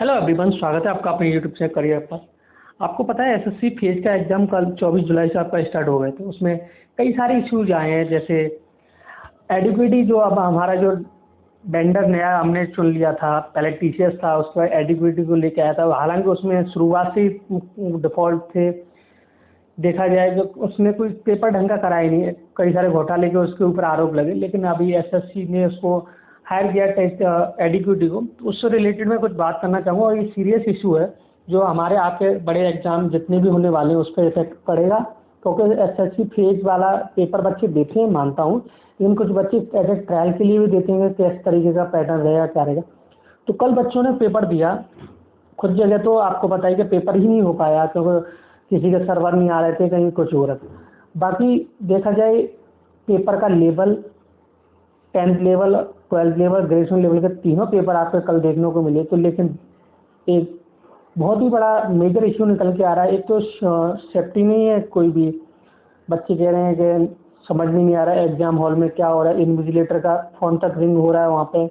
Hello everyone, स्वागत है आपका अपने यूट्यूब से करियर पर। आपको पता है एसएससी फेज का एग्ज़ाम कल 24 जुलाई से आपका स्टार्ट हो गए थे। उसमें कई सारे इश्यूज आए हैं, जैसे एडिक्विटी जो अब हमारा जो वेंडर नया हमने चुन लिया था, पहले टीसीएस था, उसके बाद एडिक्विटी को लेके आया था। हालांकि उसमें शुरुआत से ही डिफ़ॉल्ट थे, देखा जाए तो उसने कोई पेपर ढंग का कराया ही नहीं, कई सारे घोटाले के उसके ऊपर आरोप लगे। लेकिन अभी एसएससी ने उसको हायर किया टेस्ट एडिक्विटी को, तो उससे रिलेटेड मैं कुछ बात करना चाहूँगा। और ये सीरियस इशू है जो हमारे आपके बड़े एग्जाम जितने भी होने वाले हैं उस पर इफेक्ट पड़ेगा, क्योंकि एसएससी फेज वाला पेपर बच्चे देते हैं मानता हूँ, लेकिन कुछ बच्चे ऐसे ट्रायल के लिए भी देते हैं कि किस तरीके का पैटर्न रहेगा क्या रहेगा। तो कल बच्चों ने पेपर दिया, कुछ जगह तो आपको पता है कि पेपर ही नहीं हो पाया क्योंकि किसी के सर्वर नहीं आ रहे थे, कहीं कुछ हो रहा था। बाकी देखा जाए पेपर का level 10th level, 12th level, graduation level के तीनों पेपर आपको कल देखने को मिले। तो लेकिन एक बहुत ही बड़ा मेजर इश्यू निकल के आ रहा है। एक तो सेफ्टी नहीं है, कोई भी बच्चे कह रहे हैं कि समझ में नहीं आ रहा है एग्जाम हॉल में क्या हो रहा है, इन्विजिलेटर का फ़ोन तक रिंग हो रहा है वहाँ पे।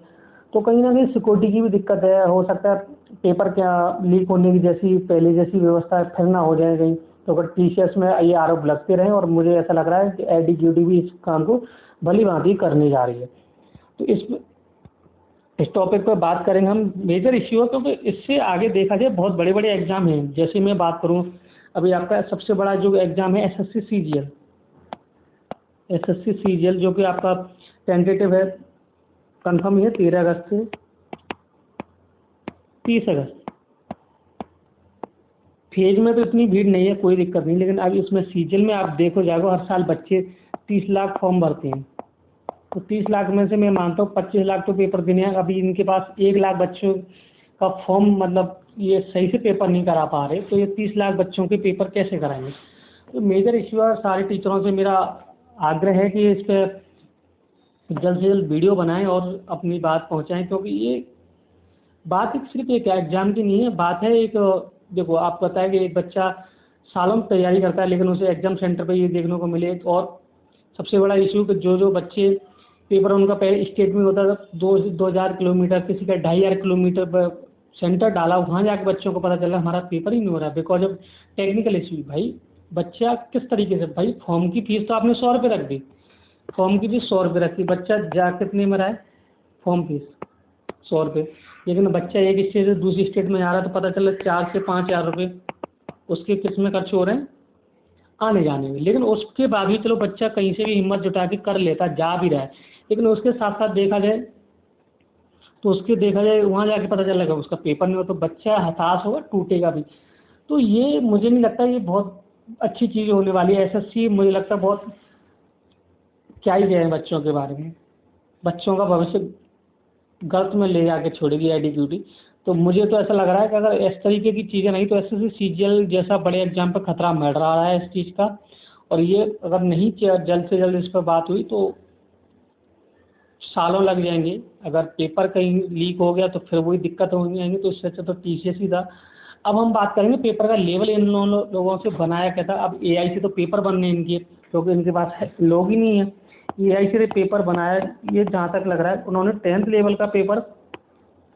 तो कहीं ना कहीं सिक्योरिटी की भी दिक्कत है, हो सकता है पेपर क्या लीक होने की जैसी पहले जैसी व्यवस्था फिर ना हो जाए कहीं, तो अगर टीसीएस में ये आरोप लगते रहे। और मुझे ऐसा लग रहा है कि एडीक्यूटी भी इस काम को भली भांति करने जा रही है। तो इस टॉपिक पर बात करेंगे हम, मेजर इश्यू है क्योंकि इससे आगे देखा जाए बहुत बड़े बड़े एग्जाम हैं। जैसे मैं बात करूं, अभी आपका सबसे बड़ा जो एग्जाम है एसएससी सीजीएल, जो कि आपका टेंटेटिव है, कंफर्म है 13 अगस्त से 30 अगस्त। फेज में तो इतनी भीड़ नहीं है, कोई दिक्कत नहीं, लेकिन अब इसमें सीजीएल में आप देखो जाओगे हर साल बच्चे 30 लाख फॉर्म भरते हैं। तो 30 लाख में से मैं मानता हूँ 25 लाख तो पेपर देने हैं। अभी इनके पास 1 लाख बच्चों का फॉर्म, मतलब ये सही से पेपर नहीं करा पा रहे, तो ये 30 लाख बच्चों के पेपर कैसे कराएंगे। तो मेजर इश्यू है। सारे टीचरों से मेरा आग्रह है कि इस पर जल्द से जल्द वीडियो बनाएं और अपनी बात पहुंचाएं, क्योंकि ये बात एक सिर्फ एक एग्जाम की नहीं है, बात है एक, देखो आप पता है कि एक बच्चा सालों में तैयारी करता है लेकिन उसे एग्जाम सेंटर पर ये देखने को मिले। और सबसे बड़ा इशू कि जो बच्चे पेपर उनका पहले स्टेट में होता था 2000 किलोमीटर, किसी का 2500 किलोमीटर पर सेंटर डाला, वहाँ जाके बच्चों को पता चला हमारा पेपर ही नहीं हो रहा बिकॉज ऑफ टेक्निकल इशू। भाई बच्चा किस तरीके से, भाई फॉर्म की फीस तो आपने 100 रुपये रख दी, फॉर्म की फीस 100 रुपये रखी, बच्चा जा कितने में रहा है, फॉर्म फीस 100 रुपये। लेकिन बच्चा एक स्टेट से दूसरी स्टेट में आ रहा है तो पता चला 4 से 5 हज़ार रुपये उसके किस में खर्च हो रहे हैं, आने जाने में। लेकिन उसके बाद भी चलो बच्चा कहीं से भी हिम्मत जुटा के कर लेता, जा भी रहा है, लेकिन उसके साथ साथ देखा जाए तो उसके देखा जाए वहाँ जाके पता चलेगा उसका पेपर नहीं हो, तो बच्चा हताश होगा, टूटेगा भी। तो ये मुझे नहीं लगता ये बहुत अच्छी चीज़ होने वाली है। एसएससी मुझे लगता है बहुत क्या ही कहें बच्चों के बारे में, बच्चों का भविष्य गलत में ले जाके छोड़ेगी एडीक्यूटी। तो मुझे तो ऐसा लग रहा है कि अगर इस तरीके की चीज़ें नहीं तो एसएससी सीजीएल जैसा बड़े एग्जाम पर खतरा बढ़ रहा है इस चीज़ का। और ये अगर नहीं जल्द से जल्द इस पर बात हुई तो सालों लग जाएंगे। अगर पेपर कहीं लीक हो गया तो फिर वही दिक्कत हो जाएंगी, तो इससे अच्छा तो टीसीएस ही था। अब हम बात करेंगे पेपर का लेवल इन लोगों से बनाया क्या था। अब एआई से तो पेपर बनने इनके, क्योंकि इनके पास लोग ही नहीं है, एआई से पेपर बनाया। ये जहाँ तक लग रहा है उन्होंने 10th लेवल का पेपर,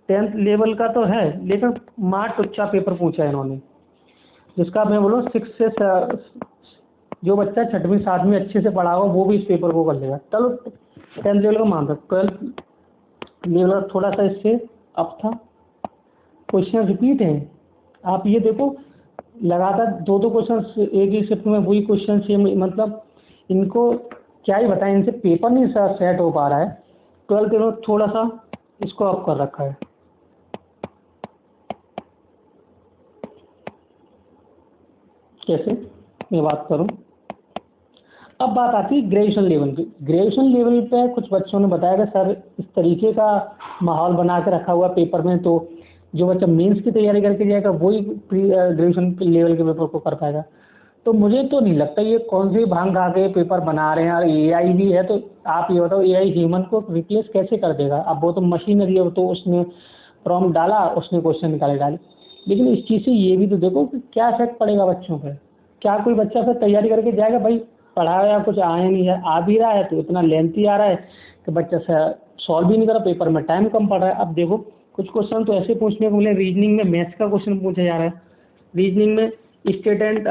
10th लेवल का तो है लेकिन मार टुच्चा पेपर पूछा है इन्होंने, जिसका मैं बोलूँ 6 से जो बच्चा 6वीं 7वीं अच्छे से पढ़ा होगा वो भी इस पेपर को कर लेगा। चलो 10th लेवल का मान सकते, 12th लेवल का थोड़ा सा इससे अप था। क्वेश्चन रिपीट है, आप ये देखो लगातार दो क्वेश्चन एक ही शिफ्ट में वही क्वेश्चन सेम, मतलब इनको क्या ही बताएं, इनसे पेपर नहीं सेट हो पा रहा है। 12th लेवल थोड़ा सा इसको अप कर रखा है। कैसे मैं बात करूं, अब बात आती है ग्रेजुएशन लेवल की। ग्रेजुएशन लेवल पे कुछ बच्चों ने बताया कि सर इस तरीके का माहौल बना के रखा हुआ पेपर में, तो जो बच्चा मेंस की तैयारी करके जाएगा वही ग्रेजुएशन लेवल के पेपर को कर पाएगा। तो मुझे तो नहीं लगता ये कौन सी भांग खा के पेपर बना रहे हैं। और एआई भी है, तो आप ये बताओ एआई ह्यूमन को रिप्लेस कैसे कर देगा। अब वो तो मशीनरी है, तो उसने प्रॉम्प्ट डाला, उसने क्वेश्चन निकाले डाले। लेकिन इस चीज़ से ये भी तो देखो कि क्या इफेक्ट पड़ेगा बच्चों पर। क्या कोई बच्चा फिर तैयारी करके जाएगा, भाई पढ़ाया कुछ आया नहीं है, आ भी रहा है तो इतना लेंथी आ रहा है कि बच्चा सॉल्व भी नहीं कर रहा, पेपर में टाइम कम पड़ रहा है। अब देखो कुछ क्वेश्चन तो ऐसे पूछने को मिले, रीजनिंग में मैथ्स का क्वेश्चन पूछा जा रहा है। रीजनिंग में स्टेटमेंट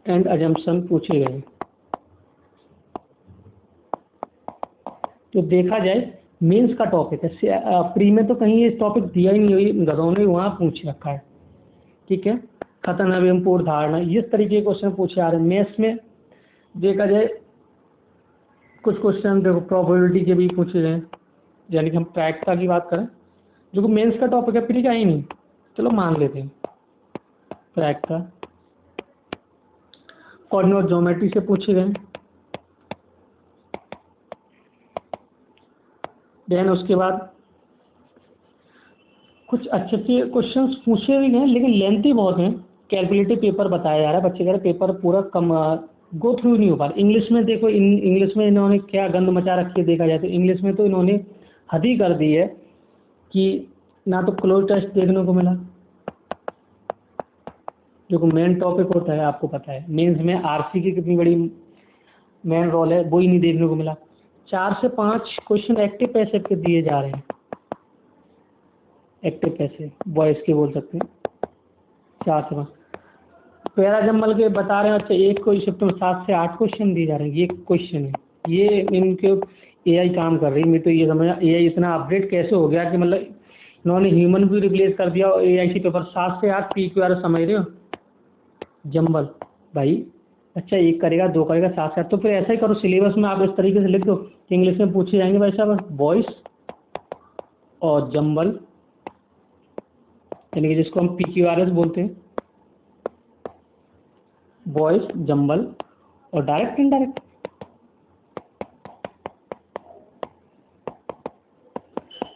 एंड अजम्पशन पूछे गए। तो देखा जाए मेंस का टॉपिक है, प्री में तो कहीं ये टॉपिक दिया ही नहीं, हुई गधों ने वहाँ पूछ रखा है, ठीक है। खतरनाक एवं पूर्ण धारणा, इस तरीके के क्वेश्चन पूछे आ रहे हैं। मैथ्स में देखा जाए कुछ क्वेश्चन देखो प्रोबेबिलिटी के भी पूछे गए, यानी कि हम प्रायिकता की बात करें जो कि मेंस का टॉपिक है, प्री का ही नहीं, चलो मान लेते हैं प्रायिकता। कोऑर्डिनेट ज्योमेट्री से पूछे गए। देन उसके बाद कुछ अच्छे अच्छे क्वेश्चंस पूछे भी गए लेकिन लेंथी बहुत हैं। कैलकुलेटिव पेपर बताया जा रहा है, बच्चे कह रहे पेपर पूरा कम गो थ्रू नहीं हो पा रहा। इंग्लिश में देखो, इंग्लिश में इन्होंने क्या गंद मचा रखी है देखा जाए तो। इंग्लिश में तो इन्होंने हद ही कर दी है कि ना तो क्लोज टेस्ट देखने को मिला, जो मेन टॉपिक होता है आपको पता है, मेंस में आरसी की कितनी बड़ी मेन रोल है, वो ही नहीं देखने को मिला। 4 से 5 क्वेश्चन एक्टिव पैसिव के दिए जा रहे हैं, एक्टिव पैसिव वॉइस के बोल सकते हैं। 4 से 5 पैरा जम्बल के बता रहे हैं। अच्छा, एक कोई शिफ्ट में 7 से 8 क्वेश्चन दिए जा रहे हैं। ये क्वेश्चन है, ये इनके एआई काम कर रही है। मैं तो ये समझ एआई इतना अपडेट कैसे हो गया कि मतलब इन्होंने ह्यूमन भी रिप्लेस कर दिया और एआई से पेपर 7 से 8 PQR समझ रहे हो। जम्बल भाई, अच्छा 1 करेगा 2 करेगा 7 से 8, तो फिर ऐसा ही करो सिलेबस में आप इस तरीके से लिख दो कि इंग्लिश में पूछे जाएंगे भाई साहब वॉइस और जम्बल, यानी कि जिसको हम PQRS बोलते हैं, वॉइस जम्बल और डायरेक्ट इनडायरेक्ट।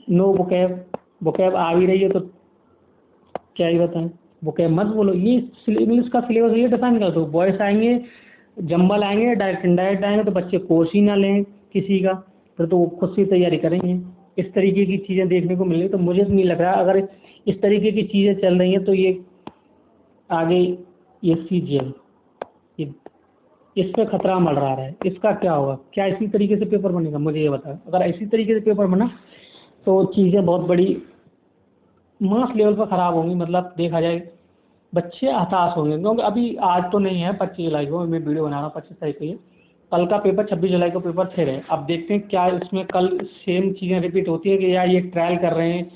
नो वोकैब आ भी रही है तो क्या ही बताएं, वोकैब मत बोलो। ये इंग्लिश का सिलेबस ये डिफाइन कर दो, वॉइस आएंगे जम्बल आएंगे डायरेक्ट इनडायरेक्ट आएंगे तो बच्चे कोर्स ही ना लें किसी का, फिर तो वो खुद से तैयारी करेंगे। इस तरीके की चीज़ें देखने को मिल रही, तो मुझे नहीं लग रहा अगर इस तरीके की चीज़ें चल रही हैं तो ये आगे ये CGL इस पे खतरा मंडरा रहा है। इसका क्या होगा, क्या इसी तरीके से पेपर बनेगा, मुझे ये बताओ। अगर इसी तरीके से पेपर बना तो चीज़ें बहुत बड़ी मास लेवल पर ख़राब होंगी। मतलब देखा जाए बच्चे हताश होंगे, क्योंकि अभी आज तो नहीं है 25 जुलाई को मैं वीडियो बना रहा हूँ, 25 तारीख को ये, कल का पेपर 26 जुलाई को पेपर फिर है। अब देखते हैं क्या इसमें कल सेम चीज़ें रिपीट होती है कि यार ये ट्रायल कर रहे हैं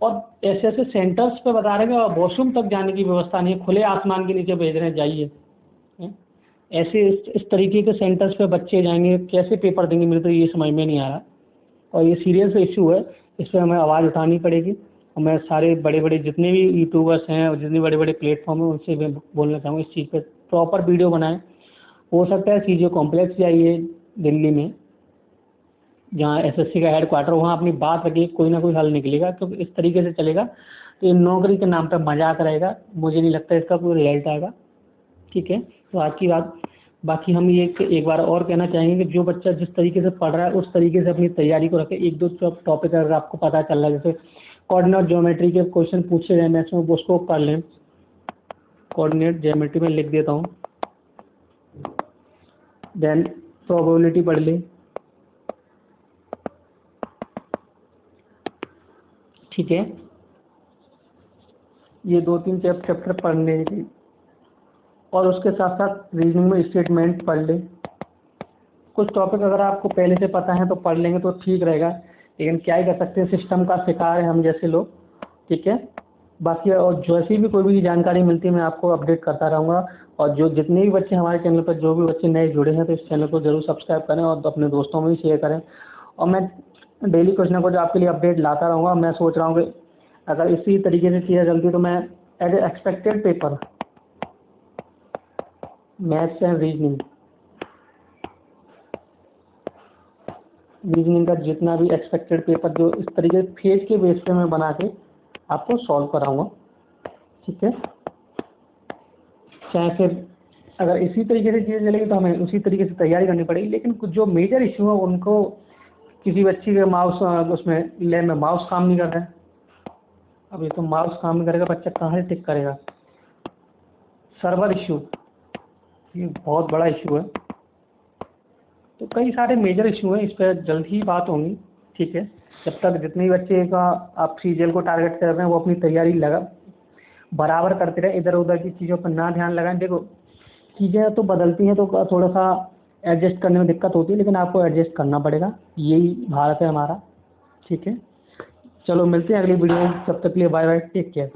और ऐसे ऐसे सेंटर्स पे बता रहे हैं और वॉशरूम तक जाने की व्यवस्था नहीं है, खुले आसमान के नीचे भेज रहे हैं जाइए। ऐसे इस तरीके के सेंटर्स पे बच्चे जाएंगे, कैसे पेपर देंगे, मेरे तो ये समझ में नहीं आ रहा। और ये सीरियस इशू है, इस पर हमें आवाज़ उठानी पड़ेगी। और मैं सारे बड़े बड़े जितने भी यूट्यूबर्स हैं और जितने बड़े बड़े प्लेटफॉर्म हैं उनसे मैं बोलना चाहूँगा इस चीज़ पर प्रॉपर वीडियो बनाएं। हो सकता है CGO कॉम्प्लेक्स जाइए दिल्ली में, जहाँ SSC का हेडक्वार्टर, वहाँ अपनी बात रखिए, कोई ना कोई हल निकलेगा। क्योंकि इस तरीके से चलेगा तो ये नौकरी के नाम पर मजाक रहेगा, मुझे नहीं लगता इसका कोई रिजल्ट आएगा। ठीक है, तो आज की बात। बाकी हम ये एक बार और कहना चाहेंगे कि जो बच्चा जिस तरीके से पढ़ रहा है उस तरीके से अपनी तैयारी को रखे। 1-2 टॉपिक अगर आपको पता चल रहा है, जैसे कोऑर्डिनेट ज्योमेट्री के क्वेश्चन पूछे गए मैथ्स में, उसको पढ़ लें। कोऑर्डिनेट ज्योमेट्री में लिख देता हूँ, देन प्रोबेबिलिटी पढ़ लें। ठीक है, ये 2-3 चैप्टर पढ़ लें और उसके साथ साथ रीजनिंग में स्टेटमेंट पढ़ लें। कुछ टॉपिक अगर आपको पहले से पता है तो पढ़ लेंगे तो ठीक रहेगा, लेकिन क्या ही कर सकते हैं, सिस्टम का शिकार है हम जैसे लोग। ठीक है, बाकी और जैसी भी कोई भी जानकारी मिलती है मैं आपको अपडेट करता रहूँगा। और जो जितने भी बच्चे हमारे चैनल पर, जो भी बच्चे नए जुड़े हैं तो इस चैनल को जरूर सब्सक्राइब करें और अपने दोस्तों में भी शेयर करें। और मैं डेली कुछ ना कुछ आपके लिए अपडेट लाता रहूँगा। मैं सोच रहा हूँ कि अगर इसी तरीके से चीज़ें चलती तो मैं as a expected paper maths and reasoning का जितना भी एक्सपेक्टेड पेपर जो इस तरीके फेज के बेस पे मैं बना के आपको सॉल्व कराऊंगा। ठीक है, चाहे फिर अगर इसी तरीके से चीज़ें चलेगी तो हमें उसी तरीके से तैयारी करनी पड़ेगी। लेकिन कुछ जो मेजर इशू है उनको, किसी बच्ची के माउस उसमें लैब में माउस काम नहीं कर रहा है, अब ये तो माउस काम नहीं करेगा बच्चा कहाँ से टिक करेगा। सर्वर इशू, ये बहुत बड़ा इशू है। तो कई सारे मेजर इशू हैं, इस पर जल्द ही बात होंगी, ठीक है। जब तक जितने बच्चे का आप सीजीएल को टारगेट कर रहे हैं वो अपनी तैयारी लगा बराबर करते रहे, इधर उधर की चीज़ों पर ना ध्यान लगाएं। देखो चीज़ें तो बदलती हैं तो थोड़ा सा एडजस्ट करने में दिक्कत होती है, लेकिन आपको एडजस्ट करना पड़ेगा, यही भारत है हमारा, ठीक है। चलो मिलते हैं अगली वीडियो में, तब तक के लिए बाय बाय, टेक केयर।